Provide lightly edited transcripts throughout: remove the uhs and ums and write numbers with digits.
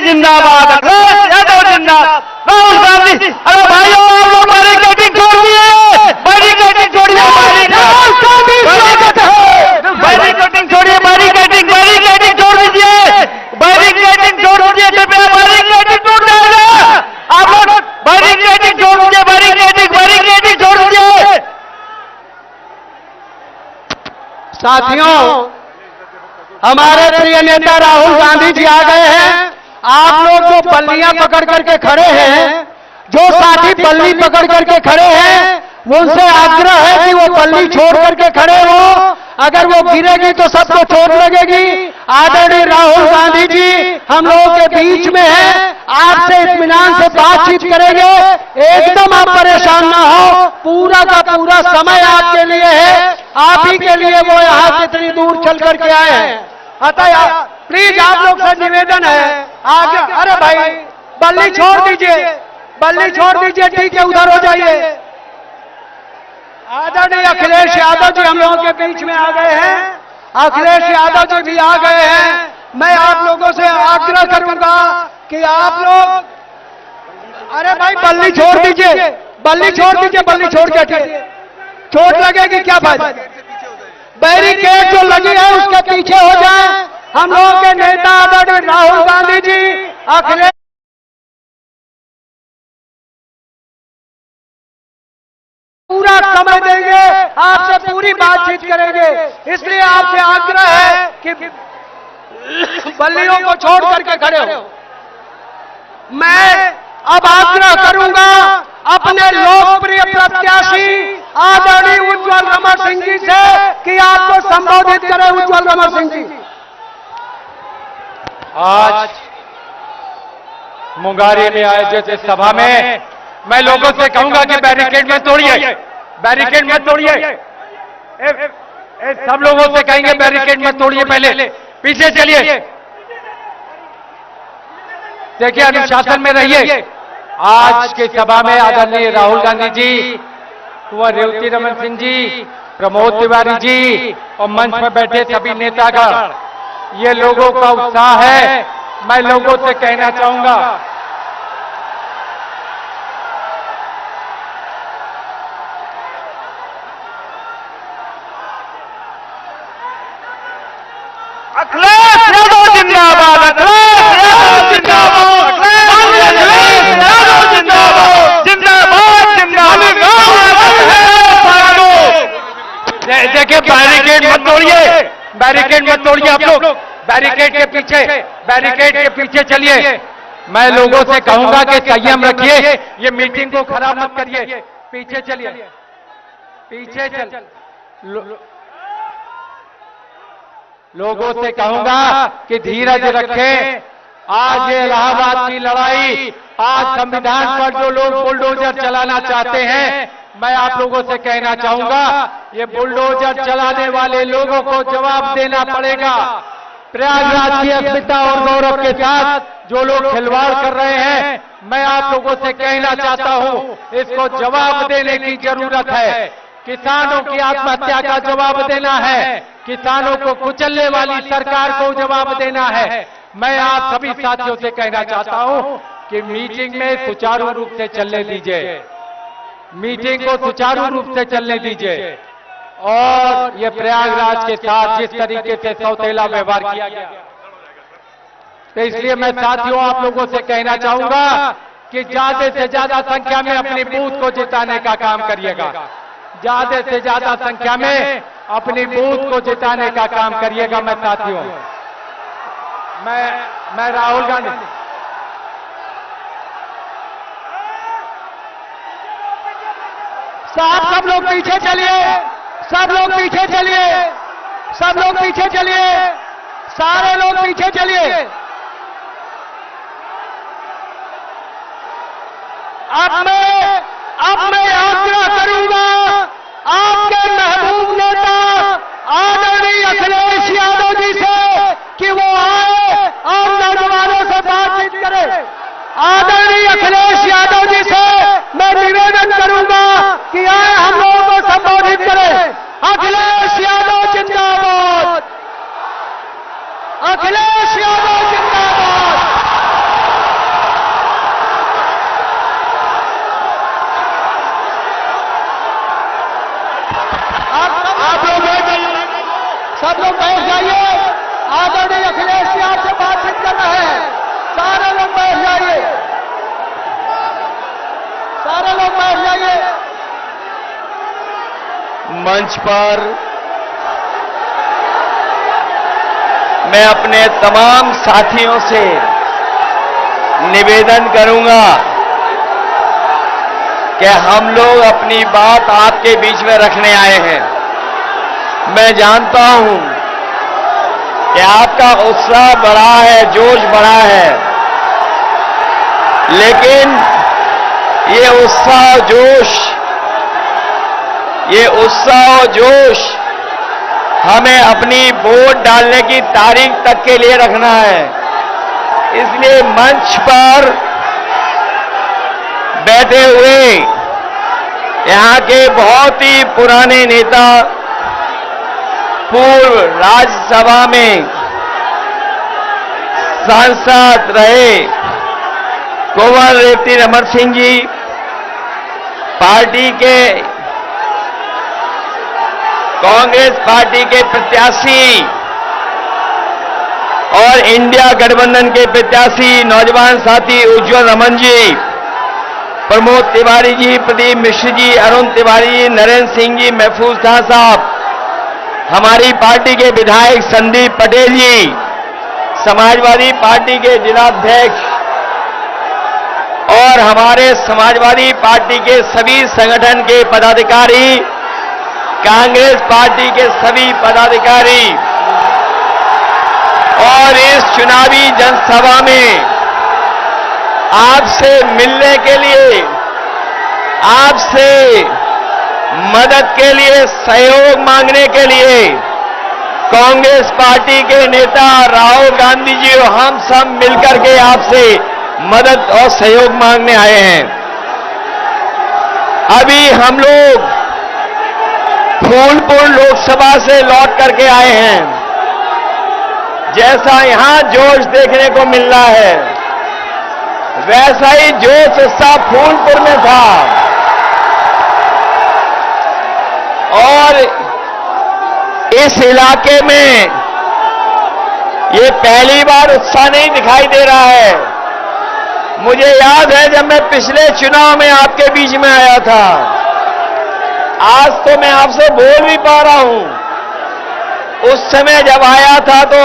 जिंदाबाद, अखिलेश यादव जिंदाबाद, राहुल गांधी। अरे भाइयों आप लोग बैरिकेडिंग छोड़ दिए, बैरिकेडिंग छोड़िए, बैरिकेडिंग छोड़िए, बैरिकेडिंग बैरिकेडिंग छोड़ दीजिए, बैरिकेडिंग छोड़ दीजिए, कृपया बैरिकेडिंग टूट जाएगा। आप लोग बैरिकेडिंग छोड़ दीजिए, बैरिकेडिंग बैरिकेडिंग छोड़ दीजिए। साथियों, हमारे प्रिय नेता राहुल गांधी जी आ गए हैं। आप लोग जो बल्लियां पकड़ करके खड़े हैं, जो साथी बल्ली पकड़ करके खड़े हैं, उनसे आग्रह है कि वो बल्ली छोड़ करके खड़े हो। अगर वो गिरेगी तो सबको चोट लगेगी। आदरणीय राहुल गांधी जी हम लोगों के बीच में हैं, आपसे इत्मीनान से बातचीत करेंगे। एकदम आप परेशान ना हो, पूरा का पूरा समय आपके लिए है, आप ही के लिए वो यहाँ से इतनी दूर चल करके आए हैं। अतः प्लीज आप लोग से निवेदन है, आगे अरे भाई बल्ली छोड़ दीजिए, बल्ली छोड़ दीजिए, ठीक है उधर हो जाइए। आदरणीय अखिलेश यादव जी हम लोगों के बीच में आ गए हैं, अखिलेश यादव जी भी आ गए हैं। मैं आप लोगों से आग्रह करूंगा कि आप लोग अरे भाई बल्ली छोड़ दीजिए, बल्ली छोड़ दीजिए, बल्ली छोड़ के हटिए, चोट लगेगी क्या फायदा। बैरिकेड जो लगी है उसके पीछे हो जाए। हम लोगों के नेता आदरणीय राहुल गांधी जी अखिलेश पूरा समय देंगे, आपसे पूरी बातचीत करेंगे। इसलिए आपसे आग्रह है कि बल्लियों को छोड़ करके खड़े हो। मैं अब आग्रह करूंगा अपने लोकप्रिय प्रत्याशी आदरणीय उज्जवल रमण सिंह जी से कि आपको संबोधित करें। उज्जवल रमण सिंह जी। आज मुंगारी में आयोजित इस सभा में मैं लोगों से कहूंगा कि बैरिकेड में तोड़िए, बैरिकेड में तोड़िए। सब लोगों से कहेंगे बैरिकेड में तोड़िए, पहले पीछे चलिए, देखिए अनुशासन में रहिए। आज की सभा में आदरणीय राहुल गांधी जी, कुंवर रेवती रमन सिंह जी, प्रमोद तिवारी जी और मंच पर बैठे सभी नेतागण, ये लोगों का उत्साह है। मैं लोगों से कहना चाहूंगा अखिलेश यादव जिंदाबाद, अखिलेश यादव जिंदाबाद, अखिलेश यादव जिंदाबाद, जिंदाबाद जिंदाबाद। देखिए बैरिकेड मत तोड़िए, बैरिकेड मत तोड़िए आप लोग, बैरिकेड के पीछे, बैरिकेड के पीछे चलिए। मैं लोगों से कहूंगा कि संयम रखिए, ये मीटिंग को खराब मत करिए, पीछे चलिए, पीछे चल। लोगों से कहूंगा कि धीरज रखें। आज ये इलाहाबाद की लड़ाई, आज संविधान पर जो लोग बुलडोजर चलाना चाहते हैं, मैं आप लोगों से कहना चाहूंगा ये बुलडोजर चलाने वाले लोगों को जवाब देना पड़ेगा। प्रयागराज की अस्मिता और गौरव के साथ जो लोग खिलवाड़ कर रहे हैं, मैं आप लोगों से कहना चाहता हूं इसको जवाब देने की जरूरत है। किसानों की आत्महत्या का जवाब देना है, किसानों को कुचलने वाली सरकार को जवाब देना है। मैं आप सभी साथियों से कहना चाहता हूं कि मीटिंग में सुचारू रूप से चलने दीजिए, मीटिंग को सुचारू रूप से चलने दीजिए। और ये प्रयागराज के साथ जिस तरीके से सौतेला व्यवहार किया गया, तो इसलिए मैं साथियों आप लोगों से कहना चाहूंगा कि ज्यादा से ज्यादा संख्या में अपनी बूथ को जिताने का काम करिएगा, ज्यादा से ज्यादा संख्या में अपनी बूथ को जिताने का काम करिएगा। मैं साथियों, मैं राहुल गांधी साहब, सब लोग पीछे चलिए, सब लोग पीछे चलिए, सब लोग पीछे चलिए, सारे लोग पीछे चलिए। अब मैं आग्रह करूंगा आपके महबूब नेता आदरणीय अखिलेश यादव जी से कि वो आए और नौजवानों से बातचीत करें। आदरणीय अखिलेश यादव जी से मैं निवेदन करूंगा कि आए हम लोगों को संबोधित करें। अखिलेश यादव जिंदाबाद, अखिलेश यादव जिंदाबाद। मंच पर मैं अपने तमाम साथियों से निवेदन करूंगा कि हम लोग अपनी बात आपके बीच में रखने आए हैं। मैं जानता हूं कि आपका उत्साह बढ़ा है, जोश बढ़ा है, लेकिन ये उत्साह जोश हमें अपनी वोट डालने की तारीख तक के लिए रखना है। इसलिए मंच पर बैठे हुए यहां के बहुत ही पुराने नेता, पूर्व राज्यसभा में सांसद रहे कुंवर रेवती रमन सिंह जी, पार्टी के कांग्रेस पार्टी के प्रत्याशी और इंडिया गठबंधन के प्रत्याशी नौजवान साथी उज्जवल रमन जी, प्रमोद तिवारी जी, प्रदीप मिश्र जी, अरुण तिवारी जी, नरेंद्र सिंह जी, महफूज खान साहब, हमारी पार्टी के विधायक संदीप पटेल जी, समाजवादी पार्टी के जिलाध्यक्ष और हमारे समाजवादी पार्टी के सभी संगठन के पदाधिकारी, कांग्रेस पार्टी के सभी पदाधिकारी और इस चुनावी जनसभा में आपसे मिलने के लिए, आपसे मदद के लिए, सहयोग मांगने के लिए कांग्रेस पार्टी के नेता राहुल गांधी जी और हम सब मिलकर के आपसे मदद और सहयोग मांगने आए हैं। अभी हम लोग फूलपुर लोकसभा से लौट करके आए हैं। जैसा यहां जोश देखने को मिल रहा है, वैसा ही जोश उत्साह फूलपुर में था और इस इलाके में ये पहली बार उत्साह नहीं दिखाई दे रहा है। मुझे याद है जब मैं पिछले चुनाव में आपके बीच में आया था, आज तो मैं आपसे बोल भी पा रहा हूं। उस समय जब आया था तो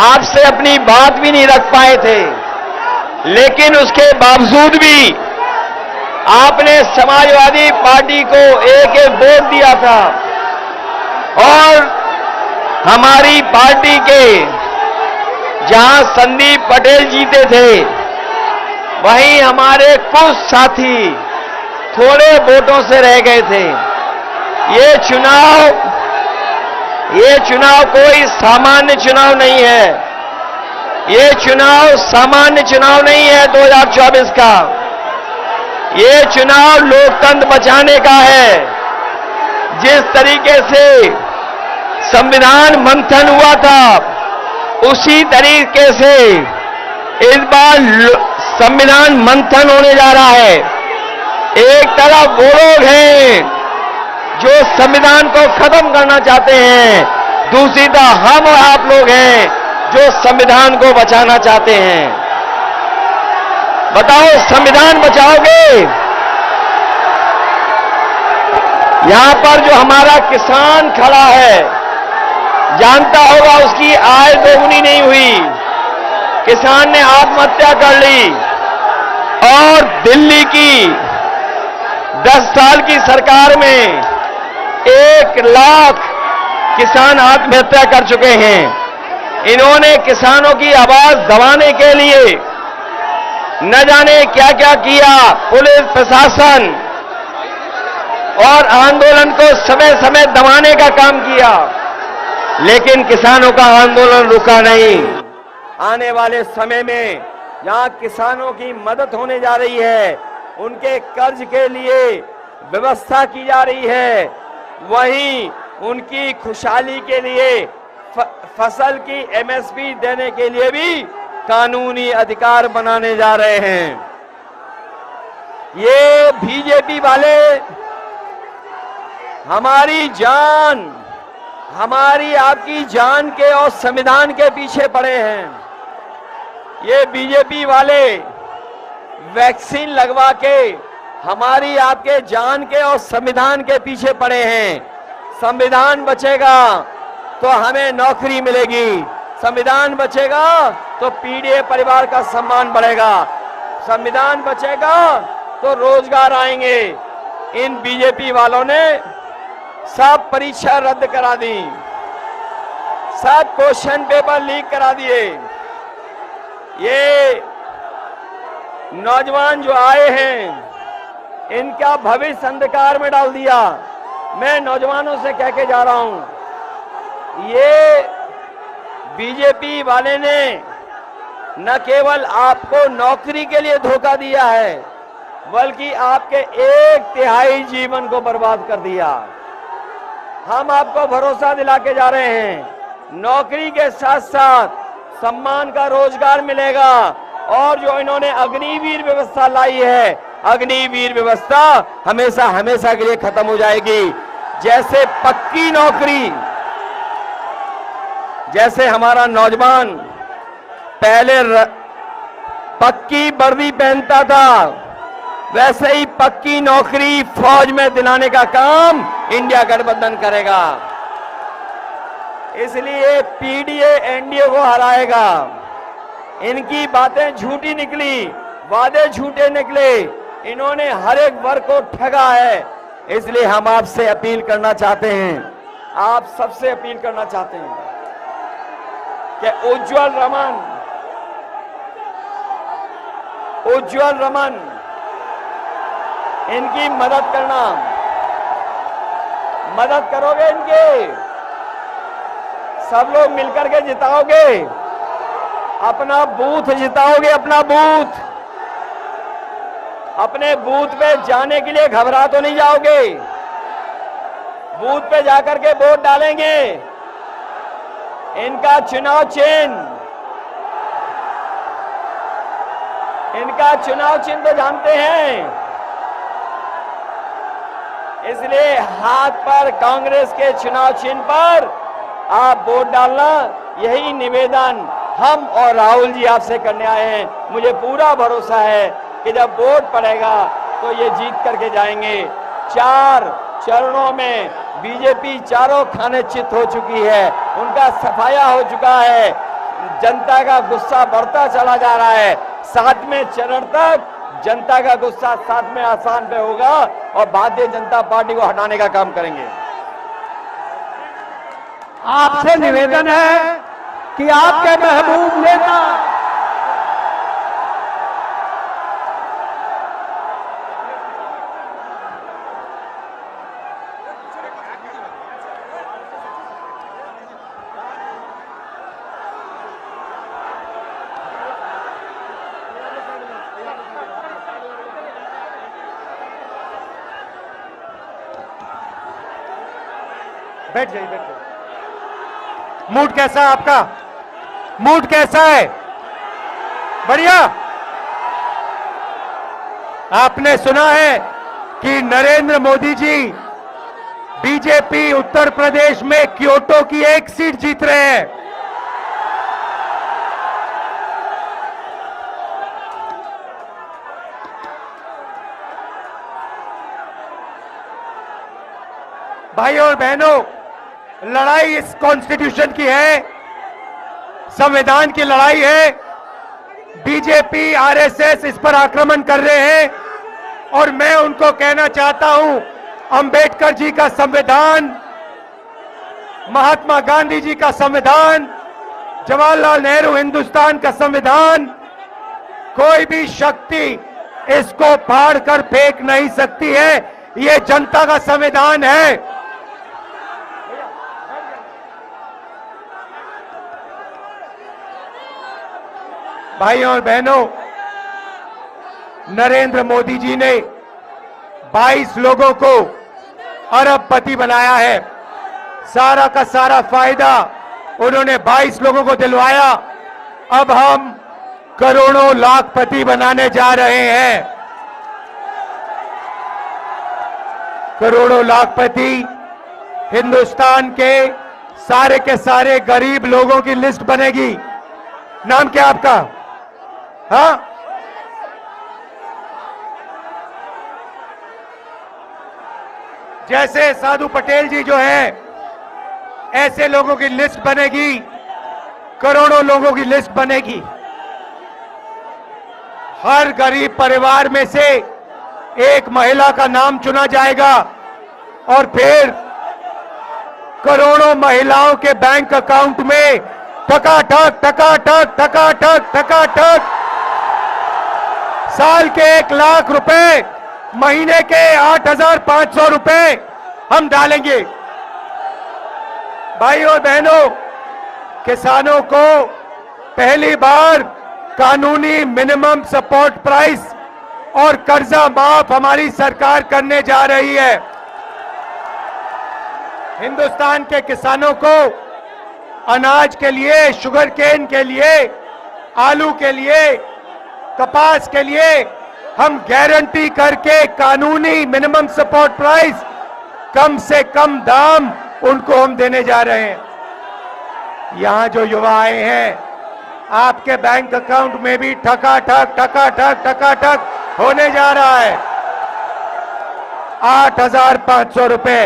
आपसे अपनी बात भी नहीं रख पाए थे, लेकिन उसके बावजूद भी आपने समाजवादी पार्टी को एक वोट दिया था और हमारी पार्टी के जहां संदीप पटेल जीते थे, वहीं हमारे कुछ साथी थोड़े वोटों से रह गए थे। ये चुनाव कोई सामान्य चुनाव नहीं है। ये चुनाव सामान्य चुनाव नहीं है 2024 का। ये चुनाव लोकतंत्र बचाने का है। जिस तरीके से संविधान मंथन हुआ था, उसी तरीके से इस बार संविधान मंथन होने जा रहा है। एक तरफ वो लोग हैं जो संविधान को खत्म करना चाहते हैं, दूसरी तरफ हम और आप लोग हैं जो संविधान को बचाना चाहते हैं। बताओ, संविधान बचाओगे? यहां पर जो हमारा किसान खड़ा है, जानता होगा उसकी आय दोगुनी नहीं हुई। किसान ने आत्महत्या कर ली और दिल्ली की 10 साल की सरकार में 1 लाख किसान आत्महत्या कर चुके हैं। इन्होंने किसानों की आवाज दबाने के लिए न जाने क्या क्या किया। पुलिस प्रशासन और आंदोलन को समय समय दबाने का काम किया, लेकिन किसानों का आंदोलन रुका नहीं। आने वाले समय में जहां किसानों की मदद होने जा रही है, उनके कर्ज के लिए व्यवस्था की जा रही है, वहीं उनकी खुशहाली के लिए फसल की एमएसपी देने के लिए भी कानूनी अधिकार बनाने जा रहे हैं। ये बीजेपी वाले हमारी जान, हमारी आपकी जान के और संविधान के पीछे पड़े हैं। ये बीजेपी वाले वैक्सीन लगवा के हमारी आपके जान के और संविधान के पीछे पड़े हैं। संविधान बचेगा तो हमें नौकरी मिलेगी, संविधान बचेगा तो पीड़ित परिवार का सम्मान बढ़ेगा, संविधान बचेगा तो रोजगार आएंगे। इन बीजेपी वालों ने सब परीक्षा रद्द करा दी, सब क्वेश्चन पेपर लीक करा दिए। ये नौजवान जो आए हैं इनका भविष्य अंधकार में डाल दिया। मैं नौजवानों से कह के जा रहा हूं, ये बीजेपी वाले ने न केवल आपको नौकरी के लिए धोखा दिया है बल्कि आपके 1/3 जीवन को बर्बाद कर दिया। हम आपको भरोसा दिला के जा रहे हैं, नौकरी के साथ साथ सम्मान का रोजगार मिलेगा। और जो इन्होंने अग्निवीर व्यवस्था लाई है, अग्निवीर व्यवस्था हमेशा हमेशा के लिए खत्म हो जाएगी। जैसे पक्की नौकरी, जैसे हमारा नौजवान पहले पक्की वर्दी पहनता था, वैसे ही पक्की नौकरी फौज में दिलाने का काम इंडिया गठबंधन करेगा। इसलिए पीडीए एनडीए को हराएगा। इनकी बातें झूठी निकली, वादे झूठे निकले, इन्होंने हर एक वर्ग को ठगा है। इसलिए हम आपसे अपील करना चाहते हैं, आप सबसे अपील करना चाहते हैं कि उज्जवल रमन इनकी मदद करना, मदद करोगे इनके, सब लोग मिलकर के जिताओगे, अपना बूथ जिताओगे, अपना बूथ। अपने बूथ पे जाने के लिए घबरा तो नहीं जाओगे, बूथ पे जाकर के वोट डालेंगे। इनका चुनाव चिन्ह तो जानते हैं, इसलिए हाथ पर कांग्रेस के चुनाव चिन्ह पर आप वोट डालना, यही निवेदन हम और राहुल जी आपसे करने आए हैं। मुझे पूरा भरोसा है कि जब वोट पड़ेगा तो ये जीत करके जाएंगे। 4 चरणों में बीजेपी चारों खाने चित हो चुकी है, उनका सफाया हो चुका है, जनता का गुस्सा बढ़ता चला जा रहा है। 7वें चरण तक जनता का गुस्सा 7वें आसान पे होगा और भारतीय जनता पार्टी को हटाने का काम करेंगे। आपसे निवेदन है कि आपके महबूब नेता बैठ जाइए। मूड कैसा है आपका? मूड कैसा है? बढ़िया। आपने सुना है कि नरेंद्र मोदी जी बीजेपी उत्तर प्रदेश में क्योटो की 1 सीट जीत रहे हैं। भाइयों और बहनों, लड़ाई इस कॉन्स्टिट्यूशन की है, संविधान की लड़ाई है। बीजेपी आरएसएस इस पर आक्रमण कर रहे हैं और मैं उनको कहना चाहता हूं, अंबेडकर जी का संविधान, महात्मा गांधी जी का संविधान, जवाहरलाल नेहरू हिंदुस्तान का संविधान, कोई भी शक्ति इसको फाड़ कर फेंक नहीं सकती है। ये जनता का संविधान है। भाइयों और बहनों, नरेंद्र मोदी जी ने 22 लोगों को अरबपति बनाया है। सारा का सारा फायदा उन्होंने 22 लोगों को दिलवाया। अब हम करोड़ों लाखपति बनाने जा रहे हैं। करोड़ों लाखपति हिंदुस्तान के सारे गरीब लोगों की लिस्ट बनेगी। नाम क्या आपका? हाँ, जैसे साधु पटेल जी जो है, ऐसे लोगों की लिस्ट बनेगी, करोड़ों लोगों की लिस्ट बनेगी। हर गरीब परिवार में से एक महिला का नाम चुना जाएगा और फिर करोड़ों महिलाओं के बैंक अकाउंट में ठकाठक ठकाठक ठकाठक ठकाठक साल के 1 लाख रुपए, महीने के 8,500 रुपए हम डालेंगे। भाइयों और बहनों, किसानों को पहली बार कानूनी मिनिमम सपोर्ट प्राइस और कर्जा माफ हमारी सरकार करने जा रही है। हिंदुस्तान के किसानों को अनाज के लिए, शुगर केन के लिए, आलू के लिए, कपास के लिए हम गारंटी करके कानूनी मिनिमम सपोर्ट प्राइस, कम से कम दाम उनको हम देने जा रहे हैं। यहां जो युवा आए हैं, आपके बैंक अकाउंट में भी ठकाठक ठकाठक ठकाठक होने जा रहा है। 8,500 रुपए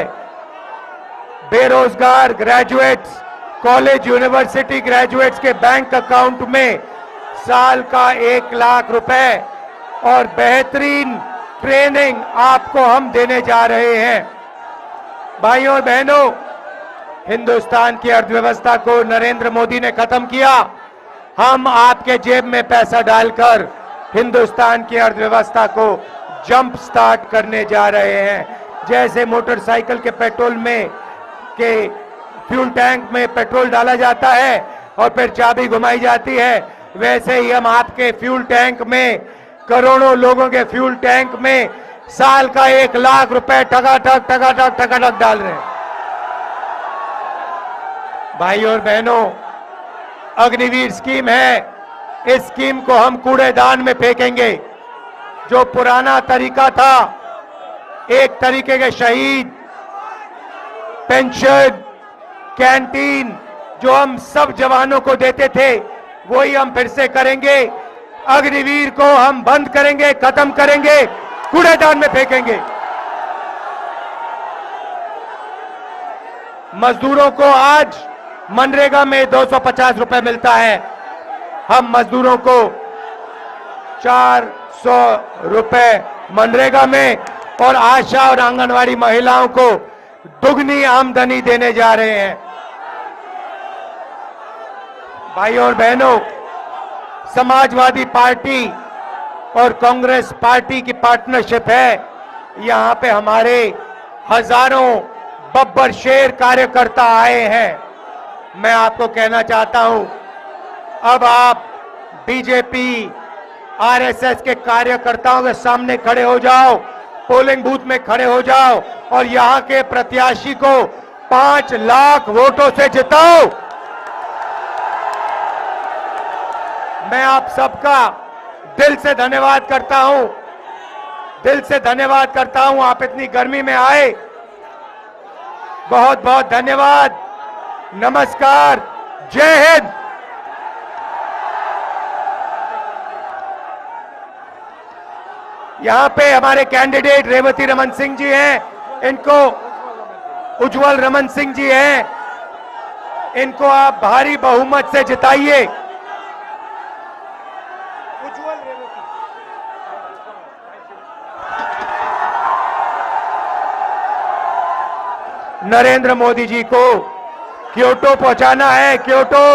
बेरोजगार ग्रेजुएट्स, कॉलेज यूनिवर्सिटी ग्रेजुएट्स के बैंक अकाउंट में साल का 1 लाख रुपए और बेहतरीन ट्रेनिंग आपको हम देने जा रहे हैं। भाइयों और बहनों, हिंदुस्तान की अर्थव्यवस्था को नरेंद्र मोदी ने खत्म किया। हम आपके जेब में पैसा डालकर हिंदुस्तान की अर्थव्यवस्था को जंप स्टार्ट करने जा रहे हैं। जैसे मोटरसाइकिल के पेट्रोल में के फ्यूल टैंक में पेट्रोल डाला जाता है और फिर चाबी घुमाई जाती है, वैसे ही हम आपके फ्यूल टैंक में, करोड़ों लोगों के फ्यूल टैंक में साल का 1 लाख रुपए ठगाठक ठगाठक ठगाठक डाल रहे हैं। भाइयों और बहनों, अग्निवीर स्कीम है, इस स्कीम को हम कूड़ेदान में फेंकेंगे। जो पुराना तरीका था, एक तरीके के शहीद, पेंशन, कैंटीन जो हम सब जवानों को देते थे, वही हम फिर से करेंगे। अग्निवीर को हम बंद करेंगे, खत्म करेंगे, कूड़ेदान में फेंकेंगे। मजदूरों को आज मनरेगा में 250 रुपए मिलता है, हम मजदूरों को 400 रुपए मनरेगा में और आशा और आंगनवाड़ी महिलाओं को दुगनी आमदनी देने जा रहे हैं। भाइयों और बहनों, समाजवादी पार्टी और कांग्रेस पार्टी की पार्टनरशिप है। यहां पे हमारे हजारों बब्बर शेर कार्यकर्ता आए हैं। मैं आपको कहना चाहता हूं, अब आप बीजेपी, आरएसएस के कार्यकर्ताओं के सामने खड़े हो जाओ, पोलिंग बूथ में खड़े हो जाओ और यहां के प्रत्याशी को 5 लाख वोटों से जिताओ। मैं आप सबका दिल से धन्यवाद करता हूं, दिल से धन्यवाद करता हूं। आप इतनी गर्मी में आए, बहुत बहुत धन्यवाद। नमस्कार, जय हिंद। यहां पे हमारे कैंडिडेट रेवती रमन सिंह जी हैं, इनको उज्जवल रमन सिंह जी हैं, इनको आप भारी बहुमत से जिताइए। नरेंद्र मोदी जी को क्योटो पहुंचाना है, क्योटो।